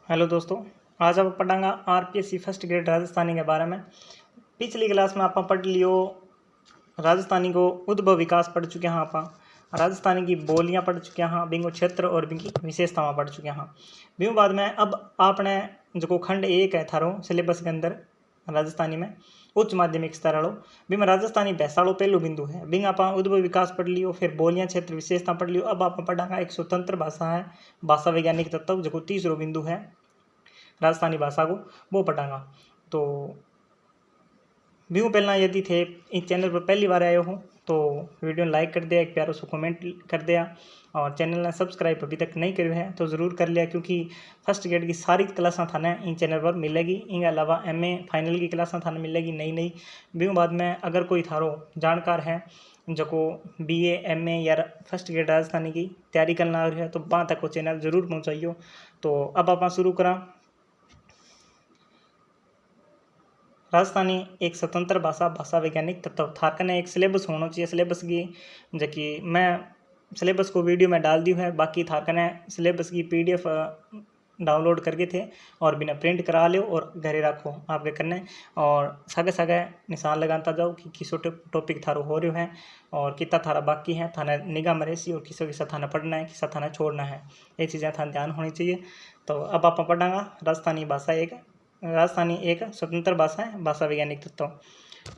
Hello दोस्तों, आज आप पढ़ांगा आरपीएससी फर्स्ट ग्रेड राजस्थानी के बारे में। पिछली क्लास में आप पढ़ लियो राजस्थानी को उद्भव विकास पढ़ चुके हैं। आप राजस्थानी की बोलियां पढ़ चुके हैं, बिंगो क्षेत्र और बिंगी विशेषताएं पढ़ चुके हैं। बिंगो बाद में अब आपने जो खंड एक है थारो सिलेबस के अंदर राजस्थानी में उच्च माध्यमिक स्तर वालों बिंग राजस्थानी भाषा पहलू बिंदु है। बिंग आप उद्भव विकास पढ़ लियो, फिर बोलियां क्षेत्र विशेषता पढ़ लियो। अब आप पढ़ांगा एक स्वतंत्र भाषा है, भाषा वैज्ञानिक तत्व जो तीसरो बिंदु है राजस्थानी भाषा को, वो पढ़ांगा। तो व्यू पहला यदि थे इस चैनल पर पहली बार आए हो तो वीडियो लाइक कर दिया, एक प्यारो सो कमेंट कर दिया और चैनल ने सब्सक्राइब अभी तक नहीं करे है तो ज़रूर कर लिया, क्योंकि फर्स्ट ग्रेड की सारी क्लासा थाने इन चैनल पर मिलेगी। इनके अलावा एमए फाइनल की क्लासा थाने मिलेगी नई व्यू। बाद में अगर कोई थारो जानकार है जो को बीए एमए या फर्स्ट ग्रेड राजस्थानी की तैयारी करना है तो वहाँ तक वो चैनल जरूर पहुँचाइयो। तो अब आप शुरू करा। राजस्थानी एक स्वतंत्र भाषा, भाषा वैज्ञानिक तत्व थार कने एक सिलेबस होना चाहिए। सिलेबस की जो कि मैं सिलेबस को वीडियो में डाल दी है, बाकी थार कने सिलेबस की पीडीएफ डाउनलोड करके थे और बिना प्रिंट करा लो और घरे रखो आपके कने और सगे सगे निशान लगाता जाओ कि किसो टॉपिक थारो हो रहा है और कितना थारा बाकी है, थाने निगाह में रहसी और किसा थाना पढ़ना है, किसा थाना छोड़ना है, ये चीज़ें थाना ध्यान होनी चाहिए। तो अब आप पढ़ांगा राजस्थानी भाषा एक स्वतंत्र भाषा है, भाषा वैज्ञानिक तत्व।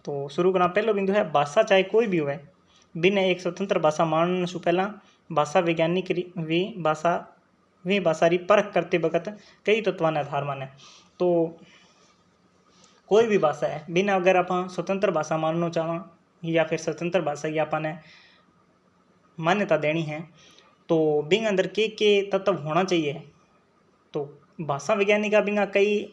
तो शुरू करना पहला बिंदु है भाषा चाहे कोई भी हो बिना एक स्वतंत्र भाषा मानने से पहला भाषा वैज्ञानिक वी भाषा री परख करते वक्त कई तत्वां ने आधार माने। तो कोई भी भाषा है बिना अगर आप स्वतंत्र भाषा मानना चाह या फिर स्वतंत्र भाषा की आपने मान्यता देनी है तो बिंग अंदर के तत्व होना चाहिए। तो भाषा वैज्ञानिक का बिंगा कई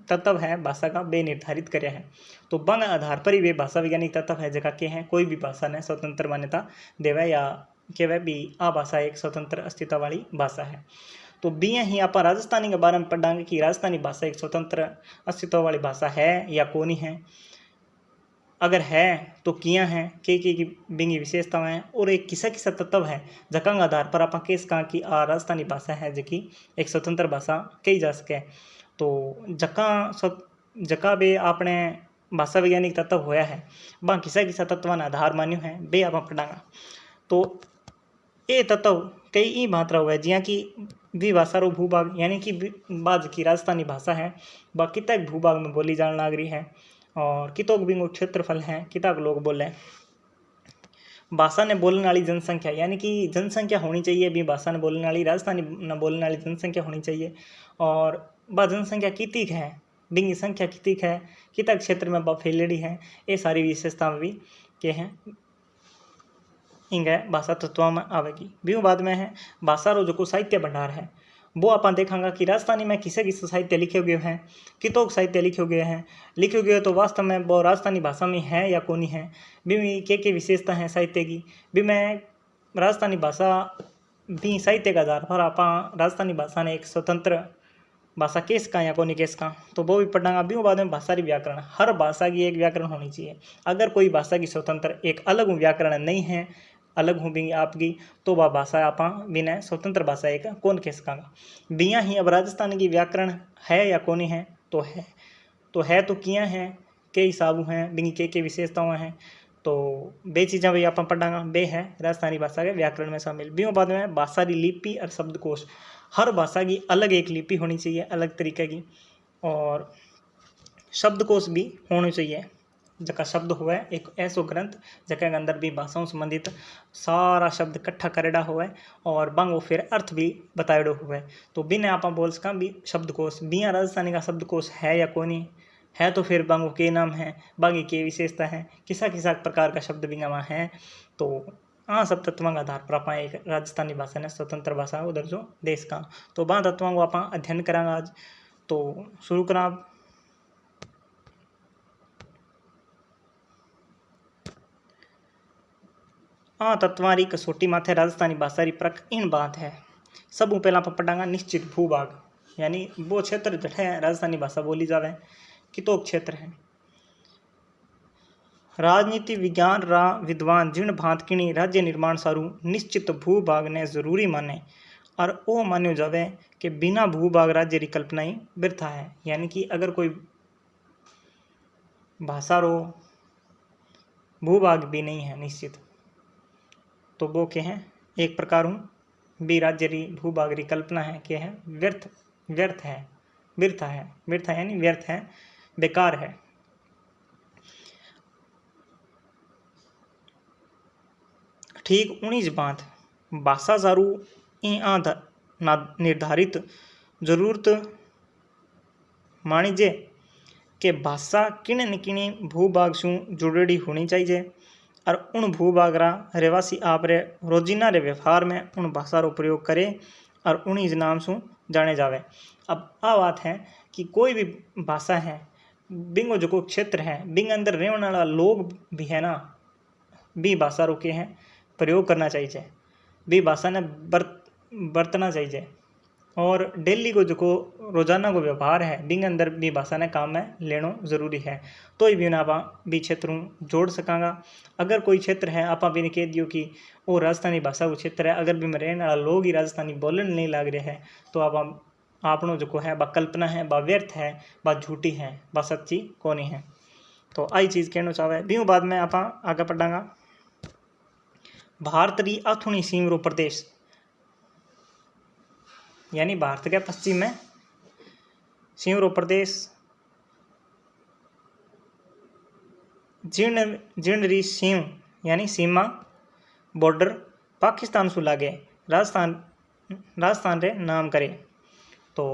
तत्व है भाषा का वे निर्धारित करे हैं, तो बंग आधार पर ही वे भाषा वैज्ञानिक तत्व है जगह के हैं कोई भी भाषा ने स्वतंत्र मान्यता देवे या कहवे भी आ भाषा एक स्वतंत्र अस्तित्व वाली भाषा है। तो बिया ही आप राजस्थानी के बारे में पढ़ांगे कि राजस्थानी भाषा एक स्वतंत्र अस्तित्व वाली भाषा है या कोनी है, अगर है तो किया है की बिंगी विशेषताएं हैं और एक किसा किसा तत्व है जका आधार पर आप केस कहा कि आ राजस्थानी भाषा है जबकि एक स्वतंत्र भाषा कही जा सके। तो जका बे आपने भाषा वैज्ञानिक तत्व होया है वह किसा किसा तत्व ने आधार मान्यो है बे आप पढ़ांगा। तो ये तत्व कई ई मात्रा हुआ है जिया कि भी भाषा रो भूभाग यानी कि बाज की राजस्थानी भाषा है वह कितक भूभाग में बोली जाने लग रही है और कितोक बिंगो क्षेत्रफल है, कितक लोग बोले। भाषा ने बोलने वाली जनसंख्या यानी कि जनसंख्या होनी चाहिए भी भाषा ने बोलने वाली राजस्थानी न बोलने वाली जनसंख्या होनी चाहिए और वह जनसंख्या कितनी है, बिंगी संख्या कितनी है, कितक क्षेत्र में वह फैलेड़ी है, ये सारी विशेषता भी के हैं इंगे भाषा तत्वों में आवेगी। भी बाद में है भाषा रो जो साहित्य भंडार है वो आप देखांगा कि राजस्थानी में किसे किसे साहित्य लिखे हुए हैं, कितों साहित्य लिखे हुए तो वास्तव में वो राजस्थानी भाषा में है या कोनी है, भी के विशेषता है साहित्य की। भी मैं राजस्थानी भाषा भी साहित्य का आधार पर आप राजस्थानी भाषा ने एक स्वतंत्र भाषा केस का या कोनी केस का तो वो भी पढ़ांगा। भी बाद में भाषा व्याकरण, हर भाषा की एक व्याकरण होनी चाहिए। अगर कोई भाषा की स्वतंत्र एक अलग व्याकरण नहीं है, अलग हो भी आपकी तो वह भाषा आप बिना स्वतंत्र भाषा एक कौन कह सकांगा। बिया ही अब राजस्थानी की व्याकरण है या कोनी है तो किया है के हिसाब हैं बिंगी के विशेषताएं हैं। तो बे चीज़ें भी आप पढ़ांगा बे है राजस्थानी भाषा के व्याकरण में शामिल। भी बाद में भाषा की लिपि और शब्दकोश, हर भाषा की अलग एक लिपि होनी चाहिए अलग तरीके की और शब्दकोश भी होने चाहिए जका शब्द हुआ एक ऐसो ग्रंथ जके अंदर भी भाषाओं संबंधित सारा शब्द इकट्ठा करेड़ा हुआ और बंग फिर अर्थ भी बताएड़ो हुआ। तो बिना आप बोल सका भी शब्दकोश बिया राजस्थानी का शब्दकोश है या कोनी है तो फिर बंगो के नाम है, बागी के विशेषता है, किसा किसा प्रकार का शब्द बिंगा वहाँ है। तो हाँ सब तत्वों का आधार पर आप एक राजस्थानी भाषा ने स्वतंत्र भाषा उधर जो देश का तो वह तत्वों को आप अध्ययन करांगा आज। तो शुरू करा। तत्वारी कसोटी माथे राजस्थानी भाषा री परख इन बात है। सब पहला आप पढ़ांगा निश्चित भूभाग यानी वो क्षेत्र जठे राजस्थानी भाषा बोली जावे कितो क्षेत्र है। राजनीति विज्ञान रा विद्वान जिन भांत किणी राज्य निर्माण सारू निश्चित भूभाग ने जरूरी माने और वो मान्यो जावे कि बिना भूभाग राज्य री कल्पना ही व्यर्था है। यानी कि अगर कोई भाषा रो भूभाग भी नहीं है निश्चित, तो वो क्या है, एक प्रकार हूँ बी राज्य री भूभाग री कल्पना है क्या है, व्यर्थ व्यर्थ है, व्यर्था है, व्यर्था यानी व्यर्थ है, बेकार है। ठीक 19 बात भाषा सारू ई निर्धारित जरूरत मानी जे कि भाषा किने न किने भूभाग से जुड़ेड़ी होनी चाहिए और उन भूभाग रा रहवासी आप रे रोजिना रे व्यवहार में उन भाषा रो प्रयोग करे और उन्हीं नाम से जाने जावे। अब आ बात है कि कोई भी भाषा है बिंगो जो क्षेत्र है बिंग अंदर रहने वाला लोग भी है ना, भी भाषा रोके हैं प्रयोग करना चाहिए, भी भाषा ने बरतना चाहिए और डेली को जो रोजाना को व्यवहार है बिंग अंदर भी भाषा ने काम में लेनो जरूरी है। तो ही भी आप भी क्षेत्र जोड़ सकांगा। अगर कोई क्षेत्र है आप भी कह दियो कि वो राजस्थानी भाषा को क्षेत्र है, अगर भी में रहने वाला लोग ही राजस्थानी बोलने नहीं लग रहे हैं तो आप आपनो जो है बा कल्पना है, बा व्यर्थ है, बा झूठी है, बा सच्ची कोनी है। तो आई चीज़ कहना चाहे भी बाद में आप आगे पढ़ांगा। भारत री अथुणी सीम रो प्रदेश यानी भारत के पश्चिम में सीम रो प्रदेश जीर्ण री सीम यानी सीमा बॉर्डर पाकिस्तान से लागे राजस्थान रे नाम करे। तो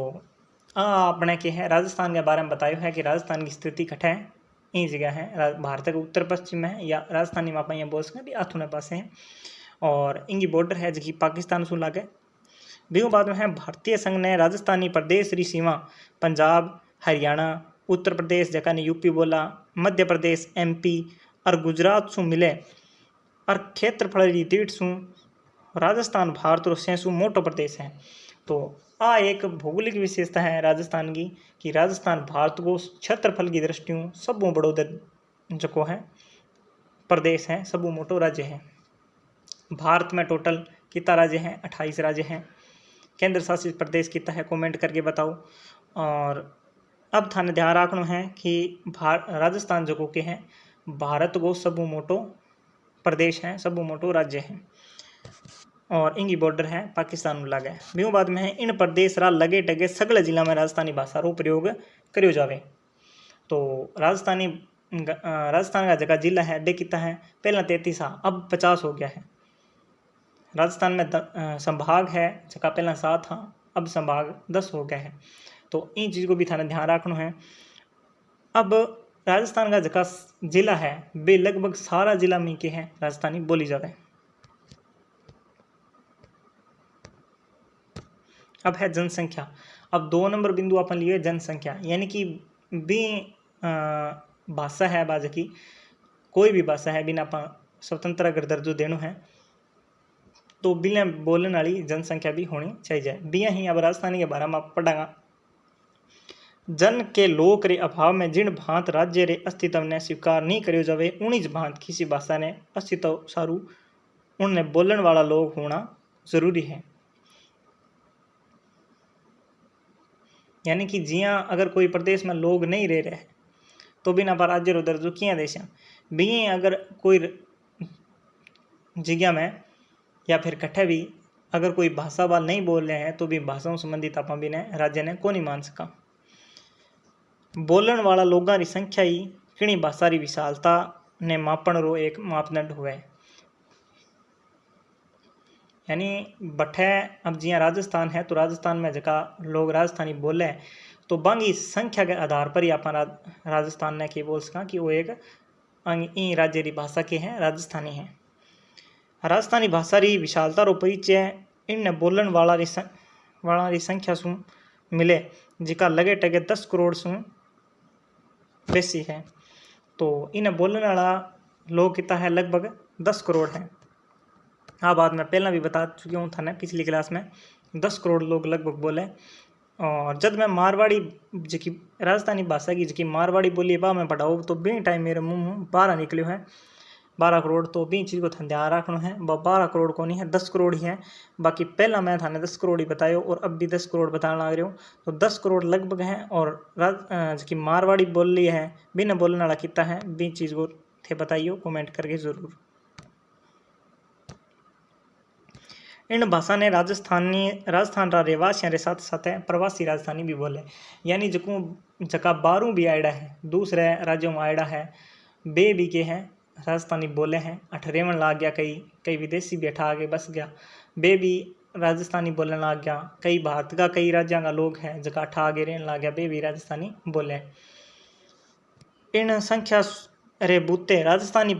आपने क्या है राजस्थान के बारे में बताया है कि राजस्थान की स्थिति कट है ये जगह है, भारत के उत्तर पश्चिम में है या राजस्थानी मापा ये बोल सकते अथुने पास है और इनकी बॉर्डर है जो पाकिस्तान से लागे। बीहू बाद में है भारतीय संघ ने राजस्थानी प्रदेश री सीमा पंजाब, हरियाणा, उत्तर प्रदेश जका ने यूपी बोला, मध्य प्रदेश, एमपी और गुजरात से मिले और क्षेत्रफल री दृढ़ सु राजस्थान भारत रो सेसु मोटो प्रदेश है। तो आ एक भौगोलिक विशेषता है राजस्थान की कि राजस्थान भारत को क्षेत्रफल की दृष्टियों सबो बड़ो जो है प्रदेश है, सबो मोटो राज्य है। भारत में टोटल कितना राज्य हैं? 28 राज्य हैं। केंद्र शासित प्रदेश कितना है कमेंट करके बताओ। और अब थाने ध्यान रखना है कि राजस्थान जो के हैं भारत को सबो मोटो प्रदेश है, सबो मोटो राज्य है और इनकी बॉर्डर है पाकिस्तान में लगे। ब्यू बाद में है इन प्रदेश रा लगे टगे सगले जिला में राजस्थानी भाषा रो प्रयोग करियो जावे। तो राजस्थान का जगह जिला है डे कितना है, पहला 33 था अब 50 हो गया है। राजस्थान में संभाग है जगह पहला 7 था अब संभाग 10 हो गया है। तो इन चीज़ को भी थाने ध्यान रखना है। अब राजस्थान का जगह जिला है वे लगभग सारा जिला में के हैं राजस्थानी बोली जावे। अब है जनसंख्या। अब 2 नंबर बिंदु अपन लिए जनसंख्या यानी कि भी भाषा है बाज की कोई भी भाषा है बिना अपन स्वतंत्र अगर दर्जो देनो है तो बिना बोलने वाली जनसंख्या भी होनी चाहिए। बिया ही अब राजस्थानी के बारे में पढ़ागा। जन के लोक रे अभाव में जिन भांत राज्य रे अस्तित्व ने स्वीकार नहीं करियो जावे उन्हीं भांत किसी भाषा ने अस्तित्व सारू उनने बोलने वाला लोग होना जरूरी है। यानी कि जिया अगर कोई प्रदेश में लोग नहीं रह रहे तो बिना पर राज्य रो दर्जो किया देश भी अगर कोई जगह में या फिर कट्ठे भी अगर कोई भाषा वाल नहीं बोल रहे हैं तो भी भाषाओं संबंधित आप भी ने राज्य ने को नहीं मान सका। बोलन वाला लोगों की संख्या ही किणी भाषा की विशालता ने मापन रो एक मापदंड हुए। यानी बठे अब जिया राजस्थान है तो राजस्थान में जगह लोग राजस्थानी बोले तो बांगी संख्या के आधार पर ही आप राजस्थान ने के बोल सका कि वो एक राज्य की भाषा के हैं राजस्थानी है। राजस्थानी भाषा री विशालता रो परिचय इन बोलन वाला री संख्या सु मिले जिका लगे टगे 10 करोड़ सु बेसी है। तो इन बोलने वाला लोग कितना है लगभग 10 करोड़ है। हाँ बाद में पहला भी बता चुकी हूँ थाने पिछली क्लास में 10 करोड़ लोग लगभग बोले। और जब मैं मारवाड़ी जी राजस्थानी भाषा की जी मारवाड़ी बोली बा मैं पढ़ाऊँ तो बे टाइम मेरे मुँह बाहर निकलो है 12 करोड़। तो बी चीज़ को थाने ध्यान रखना है, 12 करोड़ को नहीं है, 10 करोड़ ही है। बाकी पहला मैं थाने 10 करोड़ ही बतायो और अब भी 10 करोड़ बताने लग रहे हो, तो 10 करोड़ लगभग है। और की मारवाड़ी बोली है, बिना बोलने वाला कितना है, बी चीज़ को थे बताइयो कमेंट करके ज़रूर। इन भाषा ने राजस्थान रा रहवासियों के साथ साथ प्रवासी राजस्थानी भी बोले, यानी जको जका बारू भी आयडा है, दूसरे राज्यों में आयडा है, बे भी के हैं राजस्थानी बोले हैं। अठ रेवन लाग गया, कई विदेशी भी अठा आगे बस गया, बे भी राजस्थानी बोलने लग गया। कई भारत का कई राज्यों का लोग हैं जका अठा आगे रहने लग गया, बे भी राजस्थानी बोले। इन संख्या रे बूते राजस्थानी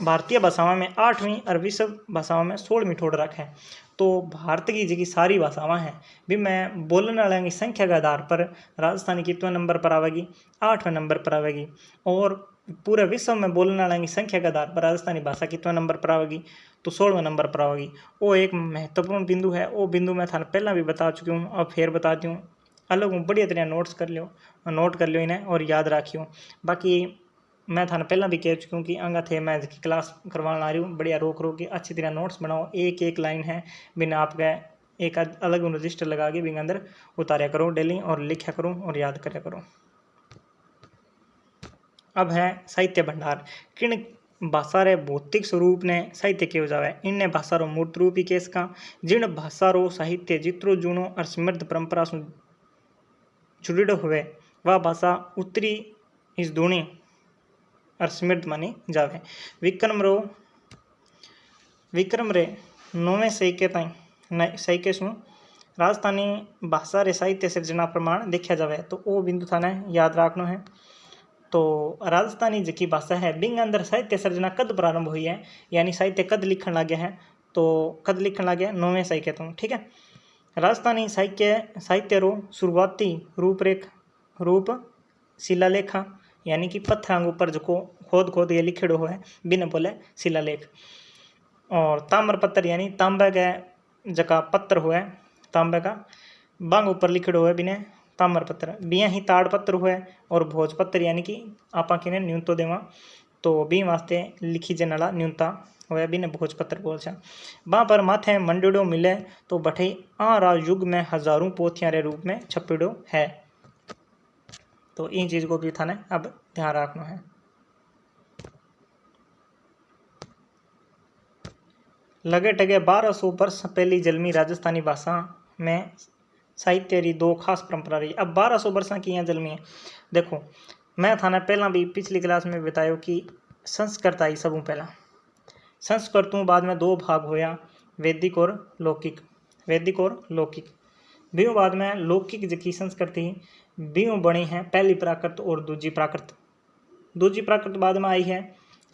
भारतीय भाषाओं में 8वीं और विश्व भाषाओं में 16वीं ठोड़ रखे है। तो भारत की जी सारी भाषावां हैं भी मैं बोलने वाले की संख्या के आधार पर राजस्थानी कितवें नंबर पर आवेगी, 8वें नंबर पर आवेगी। और पूरे विश्व में बोलने वाले की संख्या के आधार पर राजस्थानी भाषा कितवें नंबर पर आवेगी, तो 16वें नंबर पर आवेगी। वो एक महत्वपूर्ण बिंदु है, वो बिंदु मैं थाने पहला भी बता चुकी हूँ, अब फिर बता दूँ। अलग हूँ बढ़िया तरह नोट कर लियो इन्हें और याद रखियो। बाकी मैं थाने पहला भी कह चुकी हूँ कि अंगा थे मैं क्लास करवाने आ रही हूँ, बढ़िया रोक के अच्छी तरह नोट्स बनाओ, एक एक लाइन है बिना आपका एक अलग रजिस्टर लगा के बिना अंदर उतारा करो डेली और लिखा करो और याद करा करो। अब है साहित्य भंडार। किन भाषा रे भौतिक स्वरूप ने साहित्य कहो जावे, इनने भाषा रो मूर्त रूप ही केस का। जिन भाषा रो साहित्य जितरो जूनो और समृद्ध परंपरा से जुड़िड़ो हुए, वह भाषा उत्तरी इस दूनी और समृद्ध मानी जावे। विक्रम रे 9वें सैके सु राजस्थानी भाषा रे साहित्य सिर्जना प्रमाण देखा जावे, तो वो बिंदु थाने याद रखना है। तो राजस्थानी जी भाषा है बिंग अंदर साहित्य सर्जना कद प्रारंभ हुई है, यानी साहित्य कद लिखण लगे है, तो कद लिखण लगे 9वें सैके तो। ठीक है, राजस्थानी साहित्य रो शुरुआती रूप शिलालेखा, यानी कि पत्थर के ऊपर जो खोद ये लिखेड़ो है बिना बोले शिलालेख। और ताम्रपत्र यानी तांबे के जका पत्र हुए तांबे का बांग ऊपर लिखेड़ो है बिना ताम्रपत्र, बिया ही ताड़पत्र हुए। और भोजपत्र यानी कि आपा किने न्यूनतो देवा, तो बी वास्ते लिखी जनाला न्यूनता हुए बिना भोजपत्र बोल से। वहाँ पर माथे मंडड़ो मिले, तो बठे आरा युग में हजारों पोथियां रे रूप में छपेड़ो है। तो इन चीज को भी थाने अब ध्यान रखना है। लगे टगे 1200 वर्ष पहली जन्मी राजस्थानी भाषा में साहित्य री दो खास परंपरा रही। अब 1200 वर्ष की यहाँ जन्मी है। देखो मैं थाने पहला भी पिछली क्लास में बतायो कि संस्कृत आई सबू पहला, संस्कृत बाद में दो भाग होया, वैदिक और लौकिक। बीऊ बाद में लौकिक जी संस्कृति बीऊ बनी है पहली प्राकृत और दूजी प्राकृत बाद में आई है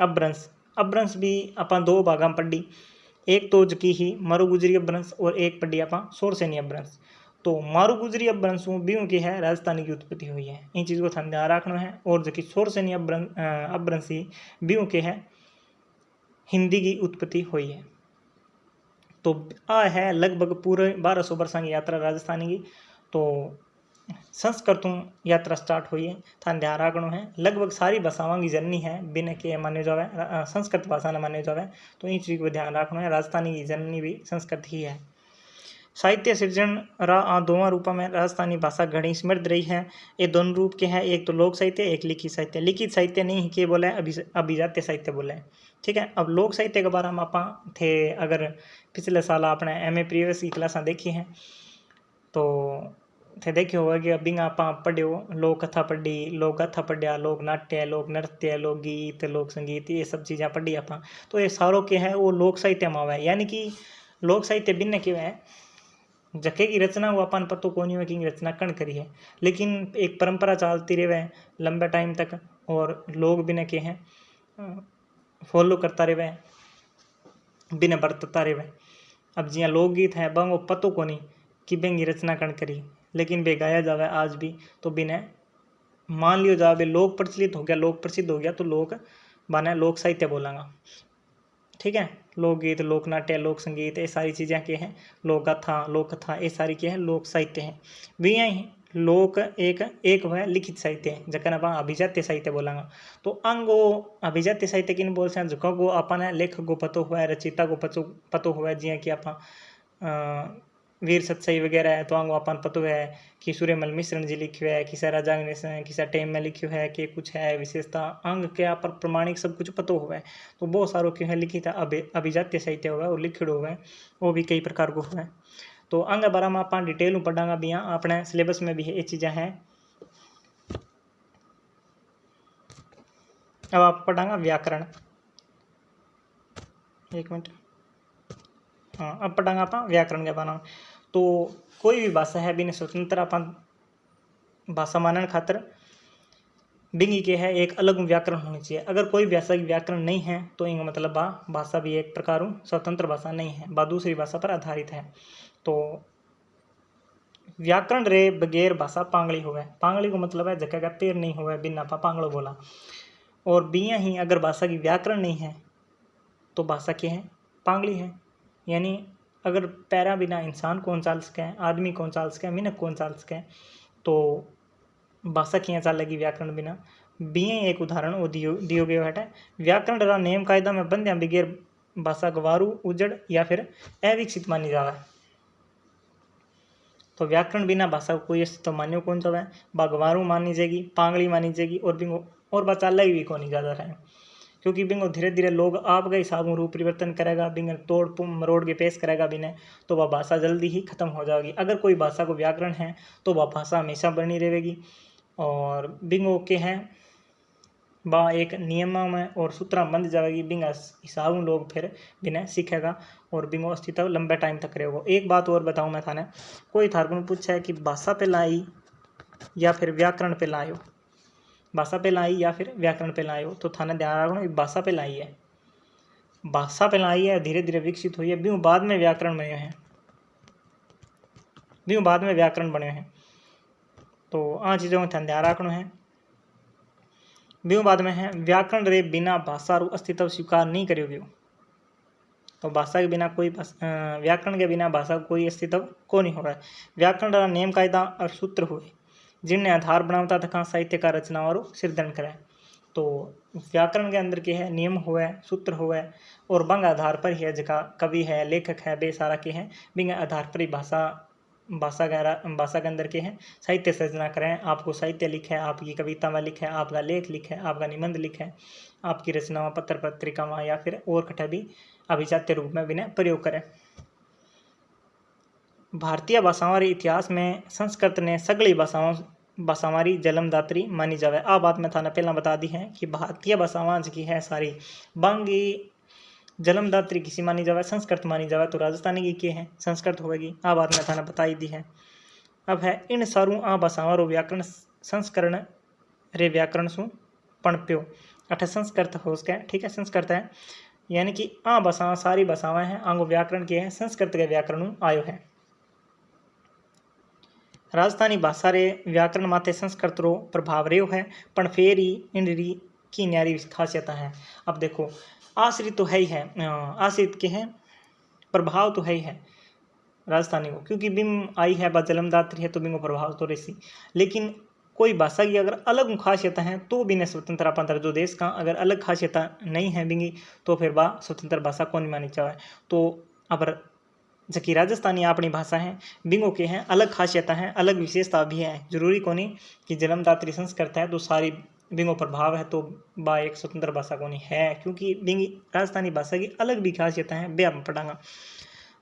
अपभ्रंश भी अपन दो भागा में पढ़ी, एक तो जकी ही मारू गुजरी अपभ्रंश और एक पढ़ी अपन सोरसेनी अपभ्रंश। तो मारू गुजरी अपभ्रंश बीऊ की है राजस्थानी की उत्पत्ति हुई है, इन चीज़ को ध्यान रखना है। और जकी सोरसेनी अपभ्रंश बीऊ के है हिंदी की उत्पत्ति हुई है। तो आ है लगभग पूरे 1200 वर्षों की यात्रा राजस्थानी की। तो संस्कृतों यात्रा स्टार्ट हुई है, थान ध्यान रखना है। लगभग सारी भाषाओं की जननी है बिना के माने जावे संस्कृत भाषा ने माने जावे, तो इन चीज़ को ध्यान रखना है। राजस्थानी की जननी भी संस्कृत ही है। साहित्य सृजन रा दोवां रूपों में राजस्थानी भाषा घनी समृद्ध रही है। ये दोनों रूप के हैं, एक तो लोक साहित्य एक लिखित साहित्य। लिखित साहित्य नहीं के बोले अभिजात्य साहित्य बोले। ठीक है, अब लोक साहित्य के बारे में आप थे अगर पिछले साल आपने MA प्रीवियस की क्लासा देखी हैं तो थे देखियो होगा कि अभी आप पढ़ियो लोक कथा पढ़ी, लोक गाथा पढ़िया, लोक नाट्य, लोक नृत्य, लोक गीत, लोक संगीत, ये सब चीज़ें पढ़ी आप। तो ये सारों के है वो लोक साहित्य में आवे, यानी कि लोक साहित्य भिन्न क्यों है, जके की रचना वो अपन पतो को नहीं की रचना कण करी है, लेकिन एक परंपरा चलती रहे लंबे टाइम तक और लोग बिना के हैं फॉलो करता रहे बिना बरतता रहे। अब जिया लोकगीत है बंग वो पतो को नहीं कि बेंगी रचना कण करी, लेकिन बे गाया जावे आज भी, तो बिना मान लियो जावे लोक प्रचलित हो गया, लोक प्रसिद्ध हो गया, तो लोक बने लोक साहित्य बोलांगा। ठीक है, लोकगीत, लोक नाट्य, लोक संगीत, ये सारी चीज़ें के हैं लोक गाथा, लोक कथा, ये सारी क्या है लोक साहित्य है। भी यही लोक एक एक वह लिखित साहित्य जखन अपन अभिजात्य साहित्य बोलांगा। तो अंगो अभिजात्य साहित्य किन बोल से जो को अपन लेखक को पतो हुआ है, रचिता को पतो हुआ है, जिया कि आप वीर सतसाई वगैरह है तो अंगो अपन पतो है कि सूर्यमल मिश्रण जी लिखियो है, किसा राजांग ने किसा टेम में लिखियो है कि कुछ है विशेषता अंग के आप प्रमाणिक सब कुछ पतो हुआ है। तो बहुत सारो क्यों है लिखित अभिजात्य साहित्य हुआ है और लिखिड़ो हुआ है, वो भी कई प्रकार को हुआ है। तो अंग बारे में आप डिटेल में पढ़ांगा भी यहाँ अपने सिलेबस में भी ये चीज़ें हैं। अब आप पढ़ांगा व्याकरण, एक मिनट, हाँ अब पढ़ांगा आप व्याकरण के बारे में। तो कोई भी भाषा है बिना स्वतंत्र अपन भाषा मानने खातर बिंगी के है एक अलग व्याकरण होनी चाहिए। अगर कोई भाषा की व्याकरण नहीं है तो इनका मतलब भाषा भी एक प्रकार स्वतंत्र भाषा नहीं है, बा दूसरी भाषा पर आधारित है। तो व्याकरण रे बगैर भाषा पांगली होवे, पांगली को मतलब है जगह का पैर नहीं होवे बिना पांगलो बोला। और बिया ही अगर भाषा की व्याकरण नहीं है तो भाषा क्या है, पांगली है। यानी अगर पैरा बिना इंसान कौन चाल सके, आदमी कौन चाल सके, मिनक कौन चाल सके, तो भाषा किया चालेगी व्याकरण बिना। बिया एक उदाहरण वो दियो गयो है, व्याकरण रा नियम कायदा में बंध्या बगैर भाषा गवारू उजड़ या फिर अविकसित मानी जावे। तो व्याकरण बिना भाषा को कोई अस्तित्व मान्यो कौन जावे, बागवारू मानी जाएगी, पांगली मानी जाएगी और बिंगो और बात अलग भी कौन ज़्यादा रहे, क्योंकि बिंगो धीरे धीरे लोग आपका हिसाब रूप परिवर्तन करेगा, बिंग तोड़ मरोड़ के पेश करेगा बिना, तो वह भाषा जल्दी ही खत्म हो जाएगी। अगर कोई भाषा को व्याकरण है तो वह भाषा हमेशा बनी रहेगी। और बिंगो के हैं बा एक नियम में और सूत्र बंध जाएगी, बिंग हिसाब लोग फिर बिना सीखेगा और बिंगो अस्तित्व लंबे टाइम तक रहेगा। एक बात और बताऊं मैं थाने, कोई थारकुन पूछा है कि भाषा पे लाई या फिर व्याकरण पे लायो, भाषा पे लाई या फिर व्याकरण पे लायो, तो थाने ध्यान रखना भाषा पे लाई है, भाषा पे लाई है, धीरे धीरे विकसित हुई है, बिंगो बाद में व्याकरण बने हैं, बिंगो बाद में व्याकरण बने हैं। तो आ चीज़ों में ध्यान रखना है। बिंगो बाद में है व्याकरण रे बिना भाषा रू अस्तित्व स्वीकार नहीं करोगे। तो भाषा के बिना कोई व्याकरण के बिना भाषा का कोई अस्तित्व को नहीं होगा। व्याकरण रा नियम कायदा और सूत्र हुए जिनने आधार बनावता तथा साहित्य का रचना और सिर्जन करे। तो व्याकरण के अंदर के है नियम हुए, सूत्र हुए और बंग आधार पर ही है जगह कवि है, लेखक है, बेसारा के हैं, बिंग आधार पर ही भाषा के अंदर के हैं साहित्य सर्जना करें। आपको साहित्य लिखे, आपकी कविता में लिखे, आपका लेख लिखे, आपका निबंध लिखे, आपकी रचना पत्र पत्रिका में या फिर और कठे भी अभिजात्य रूप में बिना प्रयोग करें। भारतीय भाषाओं के इतिहास में संस्कृत ने सगली भाषावारी जन्मदात्री मानी जावे। आ बात मैं थाने पहला बता दी है कि भारतीय भाषावां की है सारी बांगी जन्मदात्री किसी मानी जावे, संस्कृत मानी जावे। तो राजस्थानी की क्या है, संस्कृत होगी। आ बात मैं थाने बताई दी है। अब है इन सारू आ भाषाओं रो व्याकरण संस्करण रे व्याकरण सु पणप्यो अठ संस्कृत हो सके, ठीक है, संस्कृत है, यानी कि आ भाषा सारी भाषाएं हैं, आंगो व्याकरण के हैं संस्कृत के व्याकरण आयो है। राजस्थानी भाषा रे व्याकरण माथे संस्कृत रो प्रभाव रहो है, पण फेर ही इनरी की न्यारी खासियत है। अब देखो आश्रित तो है ही है, आश्रित के हैं, प्रभाव तो है ही है राजस्थानी को, क्योंकि बिम आई है जन्मदात्री है तो बिंगो प्रभाव तो रेसी। लेकिन कोई भाषा की अगर अलग खासियत है तो बिना स्वतंत्र अपन दर्जो देश का अगर अलग खासियत नहीं है बिंगी तो फिर बा स्वतंत्र भाषा कौन मानी चाहे। तो अब जबकि राजस्थानी अपनी भाषा है, बिंगो के हैं अलग खासियत हैं, अलग विशेषता भी है। जरूरी को नहीं कि जन्मदात्री संस्कृत है तो सारी बिंगो प्रभाव है तो बा एक स्वतंत्र भाषा को नहीं है, क्योंकि बिंगी राजस्थानी भाषा की अलग भी खासियत है। बे हम पढ़ांगा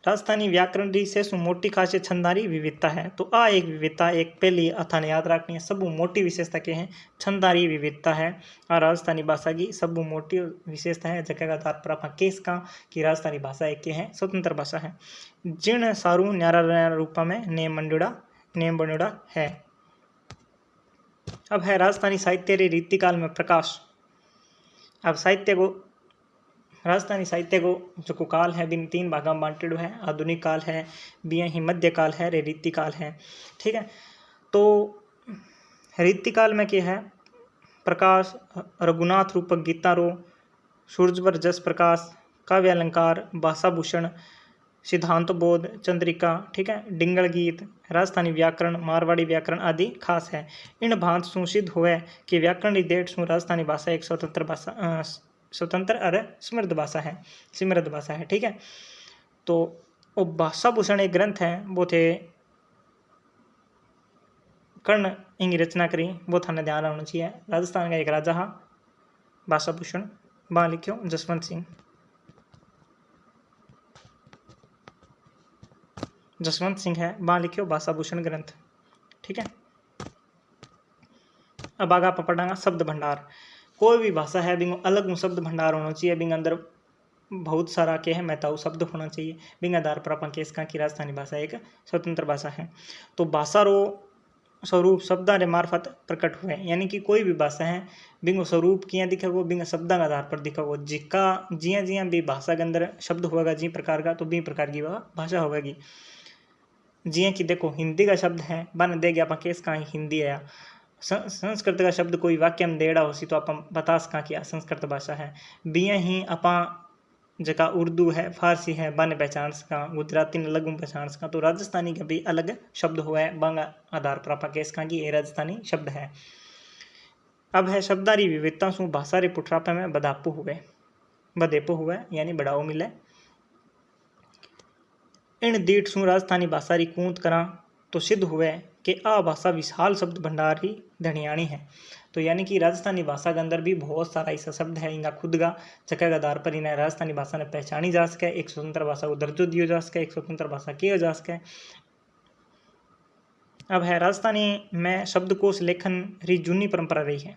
राजस्थानी व्याकरण री से मोटी खासियत छंदारी विविधता है। तो आ एक विविधता एक पहली अथाने याद रखनी है, सब मोटी विशेषता के हैं छंदारी विविधता है। और राजस्थानी भाषा की सब मोटी विशेषता है जगह का आधार पर अपना केस का कि राजस्थानी भाषा एक के हैं स्वतंत्र भाषा है, जिन सारू न्यारा रूपा में नेम बनुड़ा है। अब है राजस्थानी साहित्य रे रीतिकाल में प्रकाश। अब साहित्य को राजस्थानी साहित्य को जो काल है बिन 3 भागा में बांटेडो है, आधुनिक काल है, बिया ही मध्य काल है, रे रीति काल है, ठीक है। तो रीति काल में क्या है, प्रकाश रघुनाथ रूपक गीता रो, सूरजवर जस प्रकाश, काव्य अलंकार, भाषा भूषण, सिद्धांत बोध, चंद्रिका, ठीक है, डिंगल गीत, राजस्थानी व्याकरण, मारवाड़ी व्याकरण आदि खास है। इन भांत सु सिद्ध हुए कि व्याकरण की डेट सु राजस्थानी भाषा एक स्वतंत्र भाषा स्वतंत्र और समृद्ध भाषा है, ठीक है। तो वो भाषा भूषण एक ग्रंथ है, वो थे कर्ण इंगी रचना करी, वो थाने ध्यान रखना चाहिए। राजस्थान का एक राजा हा भाषा भूषण, बा लिखियो जसवंत सिंह है, बा लिखियो भाषा भूषण ग्रंथ, ठीक है। अब आगे आप पढ़ांगा शब्द भंडार। कोई भी भाषा है बिंगो अलग शब्द भंडार होना चाहिए, बिंग अंदर बहुत सारा के है महत्व शब्द होना चाहिए, बिंग आधार पर अपन केस का की राजस्थानी भाषा एक स्वतंत्र भाषा है। तो भाषा रो स्वरूप शब्दा रे मार्फत प्रकट हुए, यानी कि कोई भी भाषा है बिंगो स्वरूप किया दिखेगो, बिंग शब्दा के आधार पर दिखेगो। जिका जिया जिया भी भाषा के अंदर शब्द होगा जी प्रकार का, तो बी प्रकार की वह भाषा होगी। जिया कि देखो हिंदी का शब्द है बन दे गया अपन केस का हिंदी आया, संस्कृत का शब्द कोई वाक्य में देड़ा हो सी तो अपन बता सका कि संस्कृत भाषा है। बिया ही अपन जका उर्दू है, फारसी है, बन पहचान सका, गुजराती ने अलग पहचान सका। तो राजस्थानी का भी अलग शब्द हुआ है, बंग आधार पर आप कह सका कि ये राजस्थानी शब्द है। अब है शब्दारी विविधता सु भाषा रे पुठरापे में बदेपो हुए यानी बढ़ाओ मिले। इन दीठ सु राजस्थानी भाषा री कूंत करा तो सिद्ध हुए कि आ भाषा विशाल शब्द भंडार ही धनियाणी है। तो यानी कि राजस्थानी भाषा के अंदर भी बहुत सारा ऐसा शब्द है इनका खुद का जगह के आधार पर इन्हें राजस्थानी भाषा ने पहचानी जा सके, एक स्वतंत्र भाषा को दर्जो दियो जा सके, एक स्वतंत्र भाषा किया जा सके। अब है राजस्थानी में शब्दकोश लेखन री जूनी परंपरा रही है।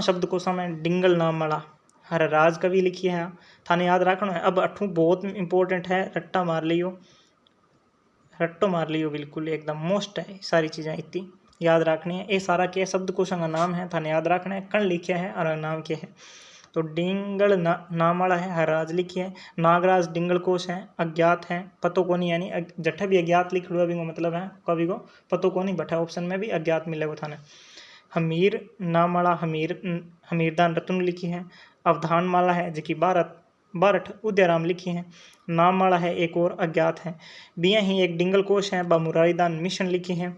शब्दकोशा में डिंगल नाम वाला हर राज कवि लिखी है, थाने याद रखना है। अब अठू बहुत इंपॉर्टेंट है, रट्टा मार लियो बिल्कुल एकदम मोस्ट है, सारी चीज़ें इतनी याद रखनी है। ये सारा क्या शब्दकोशों का नाम है, थाने याद रखना है। कण लिखे है और नाम क्या है, तो डिंगल नाम वाला है, हरराज लिखी है। नागराज डिंगल कोश है, अज्ञात है, पतो कोनी यानी जठे भी अज्ञात लिख लो अभी मतलब है कवि को पतो कोनी, बठा ऑप्शन में भी अज्ञात मिलेगा थाने। हमीर नाम वाला हमीरदान रत्न लिखी है। अवधान माला है जो कि बारठ उदयराम लिखी है। नाम वाला है एक और अज्ञात है। बिया ही एक डिंगल कोश है, बा मुरारीदान मिशन लिखी है।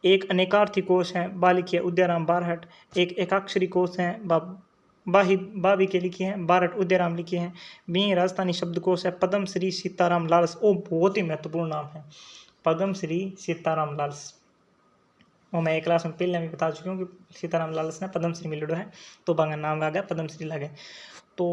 एक अनेकार्थी कोश है, बा लिखी है उदयराम बारहट। एक एकाक्षरी कोश है, बाबी के लिखी है, बारठ उदयराम लिखी है। बी राजस्थानी शब्दकोश है पद्म श्री सीताराम लालस, ओ बहुत ही महत्वपूर्ण नाम है पद्म श्री सीताराम लालस। वो मैं एक क्लास में पहले भी बता चुकी हूँ कि सीताराम लालस ने पद्म श्री मिलड़ो है, तो बांगा नाम आ गया पद्म श्री लगे। तो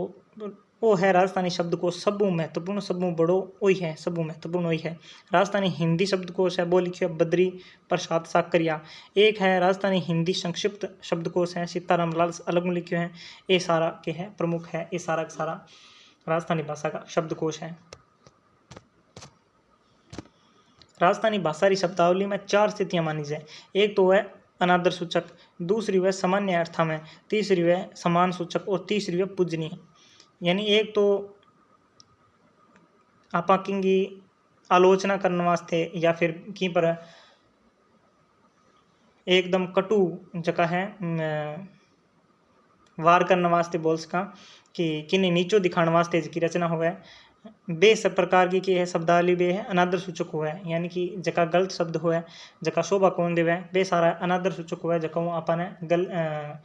वो है राजस्थानी शब्दकोश सबू महत्वपूर्ण, सबू बड़ो वही है, सबू महत्वपूर्ण वही है। राजस्थानी हिंदी शब्दकोश है, वो लिखियो बद्री प्रसाद साकरिया। एक है राजस्थानी हिंदी संक्षिप्त शब्दकोश है, सीताराम लालस अलग में लिखियो है। ये सारा के है प्रमुख है, ये सारा का सारा राजस्थानी भाषा का शब्दकोश है। राजस्थानी भाषा की शब्दावली में 4 स्थितियां मानी जाए। एक तो है अनादर सूचक, दूसरी वह सामान्य अर्थ में, तीसरी वह समान सूचक और तीसरी वह पूजनीय। यानी एक तो आपा की आलोचना करने वास्ते या फिर की पर एकदम कटु जगह है वार करने वास्ते बोल सका कि किन्हीं नीचो दिखाने वास्ते की रचना हुआ बे सब प्रकार की है शब्दावली बे है अनादर सूचक हुआ है। यानी कि जका गलत शब्द हुआ है, जका शोभा कौन देवे बे सारा अनादर सूचक हुआ है, जका अपन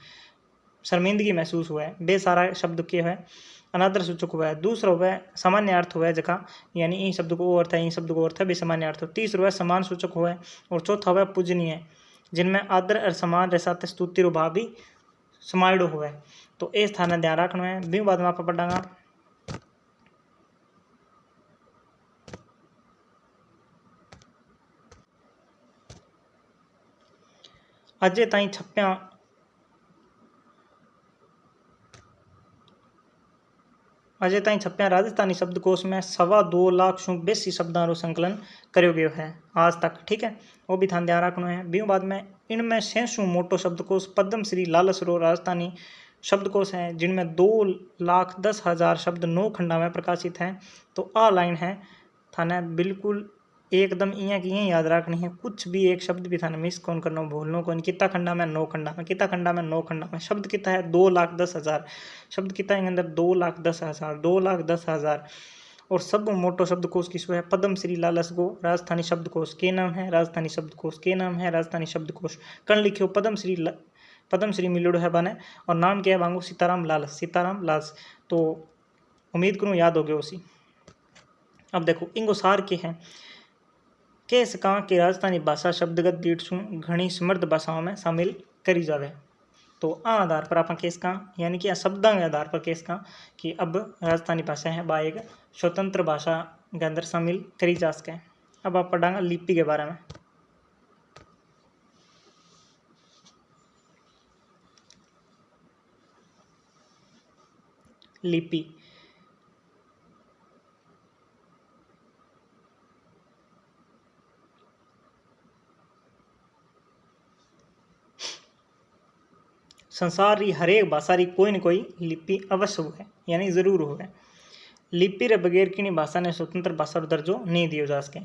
शर्मिंदगी महसूस हुआ है बे सारा शब्द के है अनादर सूचक हुआ है। दूसरा हुआ है सामान्य अर्थ हुआ है जका, यानी इन शब्द को अर्थ है, इन शब्द को अर्थ है बे सामान्य अर्थ। तीसरा हुआ समान सूचक हुआ है और चौथा हुआ पूजनीय, जिनमें आदर और समान रे साथ स्तुति रो भाव भी समाइडो हुआ है। तो इस स्थान ध्यान रखना है। भी बाद में आप पढ़ांगा अजे ताई छप्या राजस्थानी शब्दकोश में 2.25 लाख सु बेसी शब्दों रो संकलन करो गयो है आज तक, ठीक है। वो भी ध्यान रखना है। भी बाद में इनमें 600 मोटो शब्दकोश पद्म श्री लालस रो राजस्थानी शब्दकोश हैं, जिनमें 2,10,000 शब्द 9 खंडा में प्रकाशित हैं। तो आ लाइन है थाने बिल्कुल एकदम इं की इं याद रखनी है, कुछ भी एक शब्द भी थाने मिस कौन करना भूलना कौन। कितना खंडा में 9 खंडा में, कितना खंडा में 9 खंडा में। शब्द कितना है 2,10,000 शब्द, कितना है अंदर 2,10,000 2,10,000 और सब मोटो शब्दकोश किसको है? पद्मश्री लालस गो राजस्थानी शब्दकोश के नाम है, राजस्थानी शब्दकोश के नाम है, राजस्थानी शब्दकोश कण लिखियो पद्मश्री मिलोड़ो है बने और नाम क्या है बांगो? सीताराम लालस, सीताराम लालस। तो उम्मीद करूँ याद हो गया उसी। अब देखो इंगो सार के हैं के सका कि राजस्थानी भाषा शब्दगत बीट सु घनी समृद्ध भाषाओं में शामिल करी जावे। तो आ आधार पर आप केस का यानी कि शब्दां के आधार पर केस का कि अब राजस्थानी भाषा है बा एक स्वतंत्र भाषा के अंदर शामिल करी जा सके। अब आप पढ़ांगा लिपि के बारे में। लिपि संसार री हरेक भाषा री कोई न कोई लिपि अवश्य है यानी जरूर हो है। लिपि रे बगैर किसी भाषा ने स्वतंत्र भाषा रो दर्जो नहीं दियो जा सके।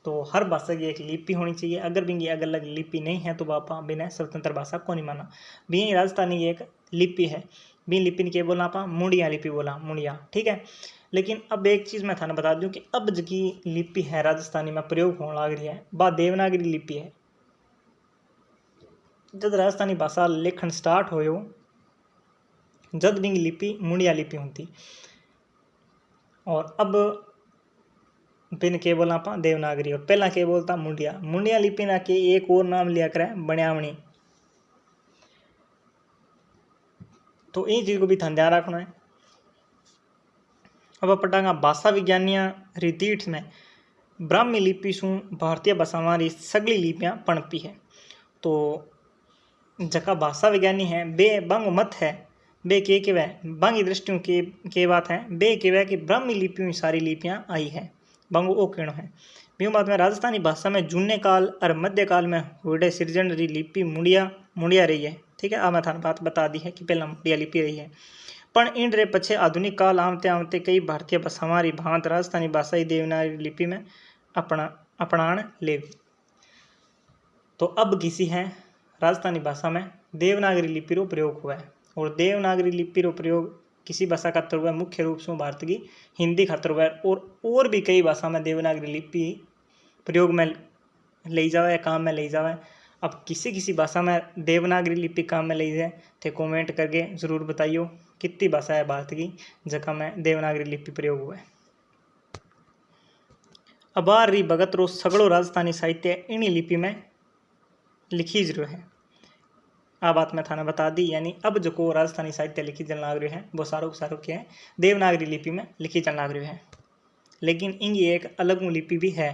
तो हर भाषा की एक लिपि होनी चाहिए। अगर भी अलग अलग लिपि नहीं है तो बापा बिना स्वतंत्र भाषा को नहीं माना। भी राजस्थानी की एक लिपि है, भी लिपि ने क्या बोला आप? मुंडिया लिपि बोला, मुंडिया, ठीक है। लेकिन अब एक चीज़ मैं थाने बता दूं कि अब जी लिपि है राजस्थानी में प्रयोग होने लग रही है बा देवनागरी लिपि है। जब राजस्थानी भाषा लेखन स्टार्ट हो जब भी लिपि मुंडिया लिपि होती और अब बिन के बोला आप देवनागरी और पहला के बोलता मुंडिया। मुंडिया लिपि ना के एक और नाम लिया करे बनियावणी। तो इन चीज को भी ध्यान रखना है। अब पढ़ांगा भाषा विज्ञानिया रितीठ में ब्राह्मी लिपि सु भारतीय भाषावां री सगली लिपियां पनपी है। तो जका भाषा विज्ञानी है बे बांगो मत है बे के वह बांगी दृष्टियों के बात है बे के वह कि ब्राह्मी लिपियों सारी लिपियां आई है बांगो ओ कहनो है। ब्यों बात में राजस्थानी भाषा में जूने काल और मध्यकाल में हुए सृजन री लिपि मुंडिया रही है, ठीक है। अब मैं थाने बात बता दी है कि पहला मुंडिया लिपि रही है पण इन रे पछे आधुनिक काल आमते आमते कई भारतीय भाषावां री भांत राजस्थानी भाषा ही देवनागरी लिपि में अपनान ले। तो अब किसी है राजस्थानी भाषा में देवनागरी लिपि रो प्रयोग हुआ है और देवनागरी लिपि रो प्रयोग किसी भाषा खातर हुआ है मुख्य रूप से भारत की हिंदी खातर हुआ है और भी कई भाषा में देवनागरी लिपि प्रयोग में ले जावे काम में ले जावे। अब किसी भाषा में देवनागरी लिपि काम में ले जाए थे कमेंट करके ज़रूर बताइयो कितनी भाषा है भारत की जगह में देवनागरी लिपि प्रयोग हुआ है। अबार री भगत रो सगड़ो राजस्थानी साहित्य इन्हीं लिपि में लिखी जरूर है। आ बात मैं थाने बता दी यानी अब जो को राजस्थानी साहित्य लिखी चल लाग रही है वो सारो क्या है देवनागरी लिपि में लिखी चल लाग रही है। लेकिन इनकी एक अलग लिपि भी है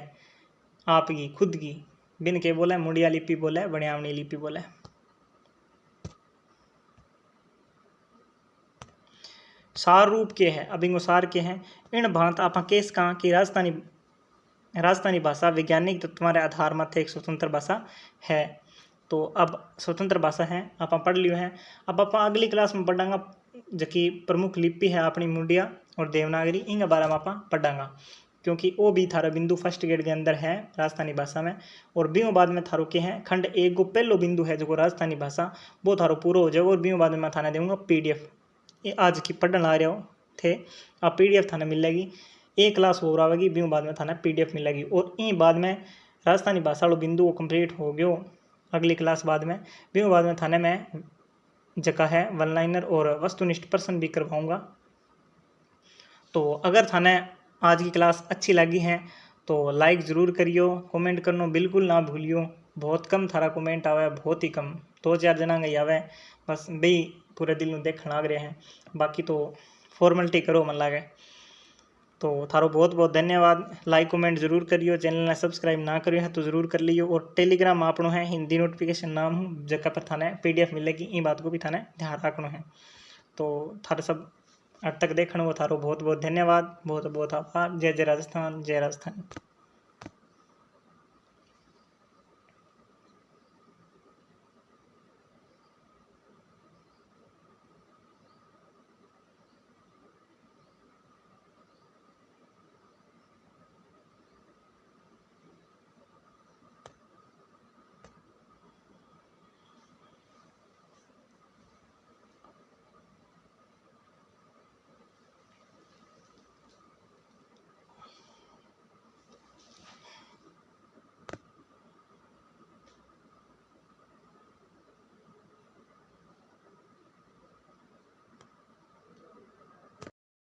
आपकी खुद की बिन के बोला मुंडिया लिपि बोला बनियावणी लिपि बोला। सार रूप के है अब इनको सार के हैं इन भांत आप केस कहा कि राजस्थानी भाषा वैज्ञानिक तत्वों के आधार में एक स्वतंत्र भाषा है। तो अब स्वतंत्र भाषा है आप पढ़ लियो है। अब आप अगली क्लास में पढ़ांगा जबकि प्रमुख लिपि है अपनी मुंडिया और देवनागरी इनके बारे में आप पढ़ांगा क्योंकि वो भी थारा बिंदु फर्स्ट ग्रेड के अंदर है राजस्थानी भाषा में। और बीओ बाद में थारो के हैं खंड एक को पहलो बिंदु है जो राजस्थानी भाषा वो थारो पूरा हो जाएगा। और बीओ बाद में मैं थाने दूंगा PDF ये आज की पढ़ने आ रहे हो थे आप PDF थाने मिलेगी एक क्लास हो रहा होगी बीओ बाद में थाने PDF मिलेगी। और इन बाद में राजस्थानी भाषा वालों बिंदु वो कंप्लीट हो गयो अगली क्लास बाद में बीओ बाद में थाने में जगह है वन लाइनर और वस्तुनिष्ठ प्रश्न भी करवाऊंगा। तो अगर थाने आज की क्लास अच्छी लगी है तो लाइक ज़रूर करियो कमेंट करना बिल्कुल ना भूलियो। बहुत कम थारा कमेंट आवे बहुत ही कम 2-4 जना गई आवे बस बी पूरे दिल में देखने लग रहे हैं बाकी तो फॉर्मेलिटी करो मन लागे। तो थारो बहुत बहुत धन्यवाद। लाइक कमेंट जरूर करियो चैनल ने सब्सक्राइब ना करियो है तो जरूर कर लियो। और टेलीग्राम आपनो है हिंदी नोटिफिकेशन नाम हूँ जगह पर थाने PDF मिलेगी इन बात को भी थाने ध्यान रखना है। तो थारे सब अब तक देखने वो थारो बहुत बहुत धन्यवाद बहुत बहुत आभार। जय जय राजस्थान जय राजस्थान।